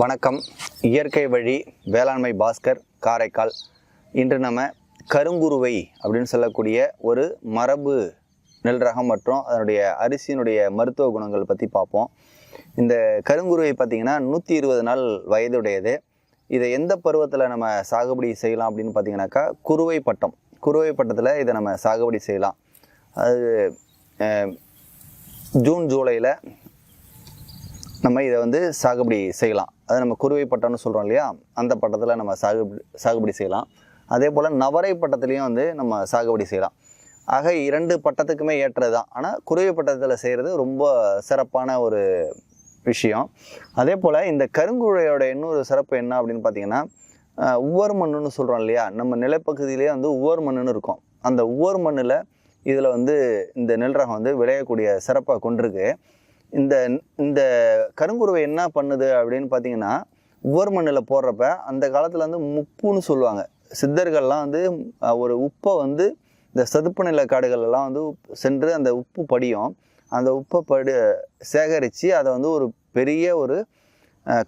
வணக்கம். இயற்கை வழி வேளாண்மை பாஸ்கர் காரைக்கால். இன்று நம்ம கருங்குருவை அப்படின்னு சொல்லக்கூடிய ஒரு மரபு நெல் ரகம் மற்றும் அதனுடைய அரிசியினுடைய மருத்துவ குணங்கள் பற்றி பார்ப்போம். இந்த கருங்குருவை பார்த்திங்கன்னா 120 நாள் வயதுடையது. இதை எந்த பருவத்தில் நம்ம சாகுபடி செய்யலாம் அப்படின்னு பார்த்தீங்கன்னாக்கா குருவை பட்டத்தில் இதை நம்ம சாகுபடி செய்யலாம். அது ஜூன் ஜூலையில் நம்ம இதை சாகுபடி செய்யலாம். அது நம்ம குருவை பட்டம்னு சொல்கிறோம் இல்லையா, அந்த பட்டத்தில் நம்ம சாகுபடி செய்யலாம். அதே போல் நவரை பட்டத்துலேயும் நம்ம சாகுபடி செய்யலாம். ஆக 2 பட்டத்துக்குமே ஏற்றது தான். ஆனால் குருவை பட்டத்தில் செய்கிறது ரொம்ப சிறப்பான ஒரு விஷயம். அதே போல் இந்த கருங்குருவையோட இன்னொரு சிறப்பு என்ன அப்படின்னு பார்த்தீங்கன்னா, உவர் மண்ணுன்னு சொல்கிறோம் இல்லையா, நம்ம நிலப்பகுதியிலே உவர் மண்ணுன்னு இருக்கும். அந்த உவர் மண்ணில் இதில் இந்த நெல் ரகம் விளையக்கூடிய சிறப்பாக கொண்டிருக்கு. இந்த கருங்குருவை என்ன பண்ணுது அப்படின்னு பார்த்தீங்கன்னா, உவர் மண்ணில் போடுறப்ப அந்த காலத்தில் முப்புன்னு சொல்லுவாங்க. சித்தர்கள்லாம் ஒரு உப்பை இந்த சதுப்பு நில காடுகள்லாம் சென்று அந்த உப்பு படியும். அந்த உப்பை சேகரித்து அதை ஒரு பெரிய ஒரு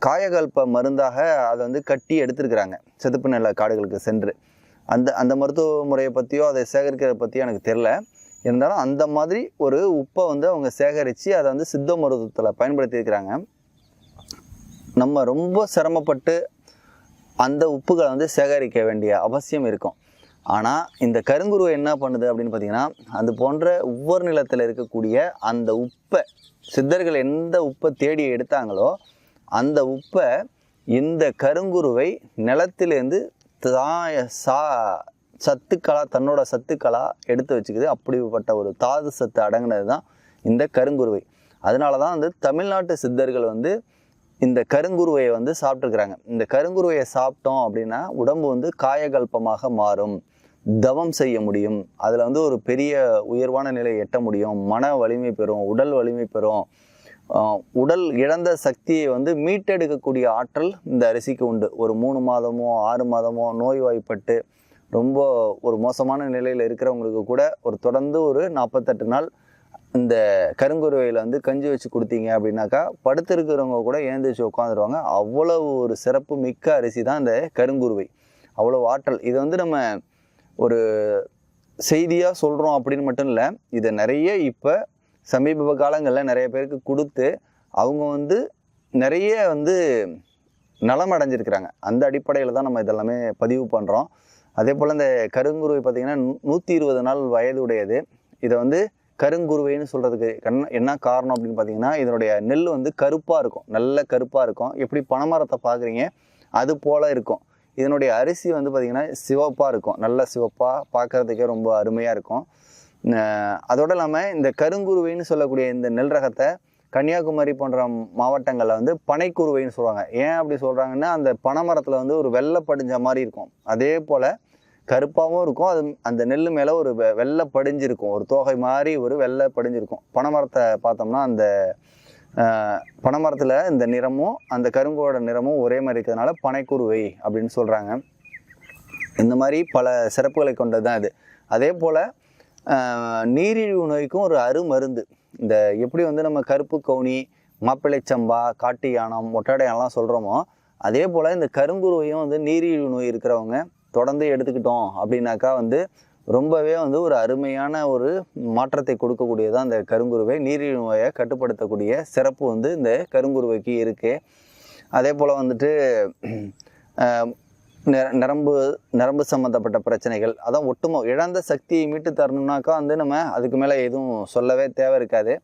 காயகல்ப மருந்தாக அதை கட்டி எடுத்துருக்குறாங்க சதுப்பு நில காடுகளுக்கு சென்று. அந்த மருத்துவ முறையை பற்றியோ அதை சேகரிக்கிறத பற்றியோ எனக்கு தெரில. இருந்தாலும் அந்த மாதிரி ஒரு உப்பை அவங்க சேகரித்து அதை சித்த மருத்துவத்தில் பயன்படுத்தியிருக்கிறாங்க. நம்ம ரொம்ப சிரமப்பட்டு அந்த உப்புகளை சேகரிக்க வேண்டிய அவசியம் இருக்கும். ஆனால் இந்த கருங்குருவை என்ன பண்ணுது அப்படின்னு பார்த்தீங்கன்னா, அது போன்ற ஒவ்வொரு நிலத்தில் இருக்கக்கூடிய அந்த உப்பை, சித்தர்கள் எந்த உப்பை தேடி எடுத்தாங்களோ அந்த உப்பை இந்த கருங்குருவை நிலத்திலேருந்து தன்னோட சத்துக்களாக எடுத்து வச்சுக்குது. அப்படிப்பட்ட ஒரு தாது சத்து அடங்கினது தான் இந்த கருங்குருவை. அதனால தான் தமிழ்நாட்டு சித்தர்கள் இந்த கருங்குருவையை சாப்பிட்ருக்குறாங்க. இந்த கருங்குருவையை சாப்பிட்டோம் அப்படின்னா உடம்பு காயகல்பமாக மாறும், தவம் செய்ய முடியும், அதில் ஒரு பெரிய உயர்வான நிலையை எட்ட முடியும், மன வலிமை பெறும், உடல் வலிமை பெறும், உடல் இழந்த சக்தியை மீட்டெடுக்கக்கூடிய ஆற்றல் இந்த அரிசிக்கு உண்டு. ஒரு 3 மாதமோ 6 மாதமோ நோய்வாய்ப்பட்டு ரொம்ப ஒரு மோசமான நிலையில் இருக்கிறவங்களுக்கு கூட தொடர்ந்து ஒரு 48 நாள் இந்த கருங்குருவையில் கஞ்சி வச்சு கொடுத்தீங்க அப்படின்னாக்கா படுத்திருக்கிறவங்க கூட எழுந்திரிச்சு உட்காந்துருவாங்க. அவ்வளவு ஒரு சிறப்பு மிக்க அரிசி தான் இந்த கருங்குருவை. அவ்வளோ ஆற்றல். இது நம்ம ஒரு செய்தியாக சொல்கிறோம் அப்படின்னு மட்டும் இல்லை, இதை நிறைய இப்போ சமீப காலங்களில் நிறைய பேருக்கு கொடுத்து அவங்க நிறைய நலம் அடைஞ்சிருக்கிறாங்க. அந்த அடிப்படையில் தான் நம்ம இதெல்லாமே பதிவு பண்ணுறோம். அதே போல் இந்த கருங்குருவை பார்த்திங்கன்னா 120 நாள் வயது உடையது. இதை கருங்குருவைன்னு சொல்கிறதுக்கு என்ன காரணம் அப்படின்னு பார்த்தீங்கன்னா, இதனுடைய நெல் கருப்பாக இருக்கும், நல்ல கருப்பாக இருக்கும். எப்படி பனைமரத்தை பார்க்குறீங்க அது போல் இருக்கும். இதனுடைய அரிசி பார்த்திங்கன்னா சிவப்பாக இருக்கும், நல்ல சிவப்பாக பார்க்குறதுக்கே ரொம்ப அருமையாக இருக்கும். அதோடு இல்லாமல் இந்த கருங்குருவைன்னு சொல்லக்கூடிய இந்த நெல் ரகத்தை கன்னியாகுமரி போன்ற மாவட்டங்களில் பனைக்குருவைன்னு சொல்லுவாங்க. ஏன் அப்படி சொல்கிறாங்கன்னா, அந்த பனைமரத்தில் ஒரு வெள்ளை படிஞ்ச மாதிரி இருக்கும். அதே போல் கருப்பாகவும் இருக்கும். அந்த நெல் மேலே ஒரு வெள்ளை படிஞ்சிருக்கும், ஒரு தோகை மாதிரி ஒரு வெள்ளை படிஞ்சிருக்கும். பனைமரத்தை பார்த்தோம்னா அந்த பனைமரத்தில் இந்த நிறமும் அந்த கருங்கோட நிறமும் ஒரே மாதிரி இருக்கிறதுனால பனைக்குருவை அப்படின்னு சொல்கிறாங்க. இந்த மாதிரி பல சிறப்புகளை கொண்டது தான் இது. அதே போல் நீரிழிவு நோய்க்கும் ஒரு அருமருந்து. இந்த எப்படி நம்ம கருப்பு கவுனி, மாப்பிள்ளை சம்பா, காட்டு யானம், ஒட்டடையானலாம் சொல்கிறோமோ அதே போல் இந்த கருங்குருவையும் நீரிழிவு நோய் இருக்கிறவங்க தொடர்ந்து எடுத்துக்கிட்டோம் அப்படின்னாக்கா ரொம்பவே ஒரு அருமையான ஒரு மாற்றத்தை கொடுக்கக்கூடியதான் இந்த கருங்குருவை. நீரிழிவு நோயை கட்டுப்படுத்தக்கூடிய சிறப்பு இந்த கருங்குருவைக்கு இருக்குது. அதே போல் நரம்பு சம்மந்தப்பட்ட பிரச்சனைகள், அதான் இழந்த சக்தியை மீட்டு தரணும்னாக்கா நம்ம அதுக்கு மேலே எதுவும் சொல்லவே தேவை இருக்காது.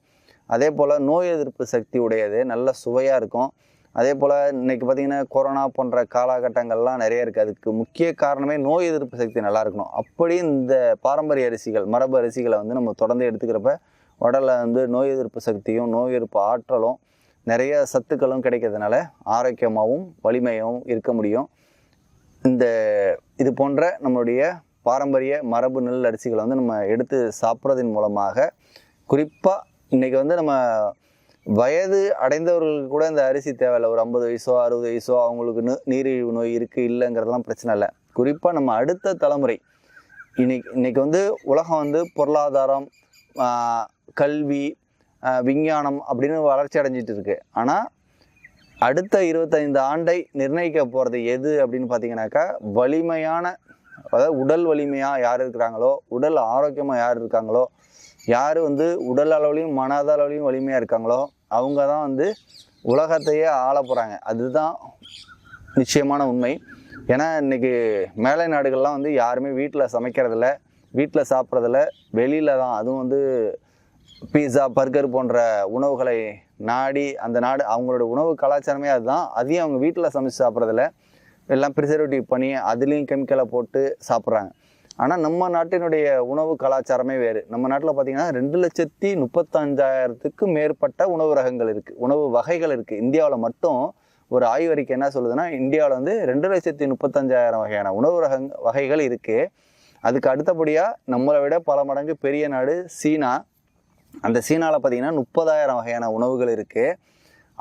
அதே போல் நோய் எதிர்ப்பு சக்தி உடையது, நல்ல சுவையாக இருக்கும். அதே போல் இன்றைக்கி பார்த்திங்கன்னா கொரோனா போன்ற காலகட்டங்கள்லாம் நிறைய இருக்குது. அதுக்கு முக்கிய காரணமே நோய் எதிர்ப்பு சக்தி நல்லா இருக்கணும். அப்படி இந்த பாரம்பரிய அரிசிகள், மரபு அரிசிகளை நம்ம தொடர்ந்து எடுத்துக்கிறப்ப உடலில் நோய் எதிர்ப்பு சக்தியும் நோய் எதிர்ப்பு ஆற்றலும் நிறைய சத்துக்களும் கிடைக்கிறதுனால ஆரோக்கியமாகவும் வலிமையாகவும் இருக்க முடியும். இது போன்ற நம்மளுடைய பாரம்பரிய மரபு நெல் அரிசிகளை நம்ம எடுத்து சாப்பிட்றதன் மூலமாக, குறிப்பாக இன்றைக்கி நம்ம வயது அடைந்தவர்களுக்கு கூட இந்த அரிசி தேவையில்லை. ஒரு 50 வயசோ 60 வயசோ அவங்களுக்கு நீரிழிவு நோய் இருக்குது இல்லைங்கிறதெல்லாம் பிரச்சனை இல்லை. குறிப்பாக நம்ம அடுத்த தலைமுறை இன்னைக்கு உலகம் பொருளாதாரம், கல்வி, விஞ்ஞானம் அப்படின்னு வளர்ச்சி அடைஞ்சிட்டு இருக்கு. ஆனால் அடுத்த 25 ஆண்டை நிர்ணயிக்க போகிறது எது அப்படின்னு பார்த்தீங்கன்னாக்கா, வலிமையான, அதாவது உடல் வலிமையாக யார் இருக்கிறாங்களோ, உடல் ஆரோக்கியமாக யார் இருக்காங்களோ, யார் வந்து உடல் அளவுலையும் மனத அளவுலையும் வலிமையாக இருக்காங்களோ, அவங்க தான் வந்து உலகத்தையே ஆள போகிறாங்க. அதுதான் நிச்சயமான உண்மை. ஏன்னா இன்றைக்கி மேலை நாடுகள்லாம் வந்து யாருமே வீட்டில் சமைக்கிறதில்ல, வீட்டில் சாப்பிட்றதில்ல, வெளியில் தான். அதுவும் வந்து பீஸா, பர்கர் போன்ற உணவுகளை நாடி அந்த நாடு அவங்களோட உணவு கலாச்சாரமே அதுதான். அதையும் அவங்க வீட்டில் சமைச்சு சாப்பிட்றதில்ல, எல்லாம் ப்ரிசர்வேட்டிவ் பண்ணி அதுலேயும் கெமிக்கலை போட்டு சாப்பிட்றாங்க. ஆனால் நம்ம நாட்டினுடைய உணவு கலாச்சாரமே வேறு. நம்ம நாட்டில் பார்த்திங்கன்னா 2,35,000க்கு மேற்பட்ட உணவு ரகங்கள் இருக்குது, உணவு வகைகள் இருக்குது. இந்தியாவில் மட்டும் ஒரு ஆய்வறிக்கை என்ன சொல்லுதுன்னா, இந்தியாவில் வந்து 2,35,000 வகையான உணவு வகைகள் இருக்குது. அதுக்கு அடுத்தபடியாக நம்மளை விட பல மடங்கு பெரிய நாடு சீனா. அந்த சீனாவில் பார்த்திங்கன்னா 30,000 வகையான உணவுகள் இருக்குது.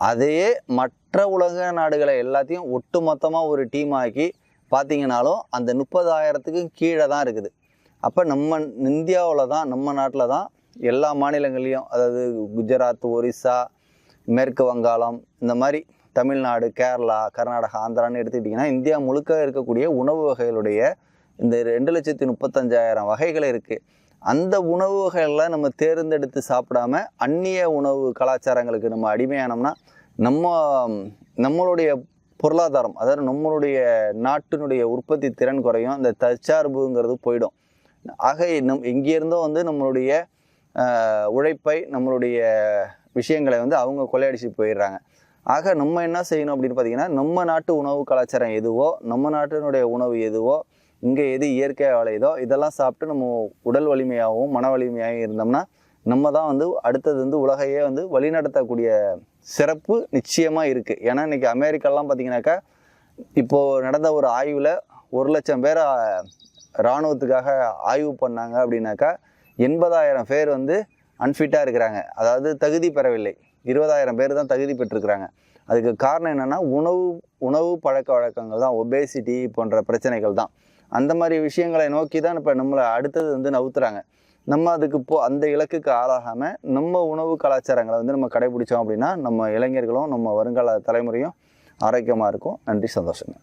அதையே மற்ற உலக நாடுகளை எல்லாத்தையும் ஒட்டு மொத்தமாக ஒரு டீம் ஆக்கி பார்த்திங்கனாலும் அந்த 30,000க்கு கீழே தான் இருக்குது. அப்போ நம்ம இந்தியாவில் தான், நம்ம நாட்டில் தான் எல்லா மாநிலங்கள்லேயும், அதாவது குஜராத், ஒரிசா, மேற்கு வங்காளம், இந்த மாதிரி தமிழ்நாடு, கேரளா, கர்நாடகா, ஆந்திரான்னு எடுத்துக்கிட்டிங்கன்னா இந்தியா முழுக்க இருக்கக்கூடிய உணவு வகைகளுடைய இந்த 2,35,000 வகைகள் இருக்குது. அந்த உணவு வகைகளில் நம்ம தேர்ந்தெடுத்து சாப்பிடாம அந்நிய உணவு கலாச்சாரங்களுக்கு நம்ம அடிமையானோம்னா நம்மளுடைய பொருளாதாரம், அதாவது நம்மளுடைய நாட்டினுடைய உற்பத்தி திறன் குறையும், இந்த தற்சார்புங்கிறது போயிடும். ஆக எங்கேருந்தோ வந்து நம்மளுடைய உழைப்பை, நம்மளுடைய விஷயங்களை வந்து அவங்க கொள்ளையடிச்சு போயிடுறாங்க. ஆக நம்ம என்ன செய்யணும் அப்படின்னு பார்த்தீங்கன்னா, நம்ம நாட்டு உணவு கலாச்சாரம் எதுவோ, நம்ம நாட்டினுடைய உணவு எதுவோ, இங்கே எது இயற்கையாக விளையுதோ இதெல்லாம் சாப்பிட்டு நம்ம உடல் வலிமையாகவும் மன வலிமையாகவும் இருந்தோம்னா நம்ம தான் வந்து அடுத்தது வந்து உலகையே வந்து வழிநடத்தக்கூடிய சிறப்பு நிச்சயமாக இருக்குது. ஏன்னா இன்றைக்கி அமெரிக்காலாம் பார்த்திங்கனாக்கா, இப்போது நடந்த ஒரு ஆய்வில் 1,00,000 பேரை இராணுவத்துக்காக ஆய்வு பண்ணாங்க. அப்படின்னாக்கா 80,000 பேர் வந்து அன்ஃபிட்டாக இருக்கிறாங்க, அதாவது தகுதி பெறவில்லை. 20,000 பேர் தான் தகுதி பெற்றிருக்கிறாங்க. அதுக்கு காரணம் என்னென்னா உணவு பழக்க வழக்கங்கள் தான், ஒபேசிட்டி போன்ற பிரச்சனைகள் தான். அந்த மாதிரி விஷயங்களை நோக்கி தான் இப்போ நம்மளை அடுத்தது வந்து நவுத்துறாங்க. நம்ம அதுக்கு அந்த இலக்குக்கு ஆளாகாமல் நம்ம உணவு கலாச்சாரங்களை வந்து நம்ம கடைபிடிச்சோம் அப்படின்னா நம்ம இளைஞர்களும் நம்ம வருங்கால தலைமுறையும் ஆரோக்கியமாக இருக்கும். நன்றி, சந்தோஷங்க.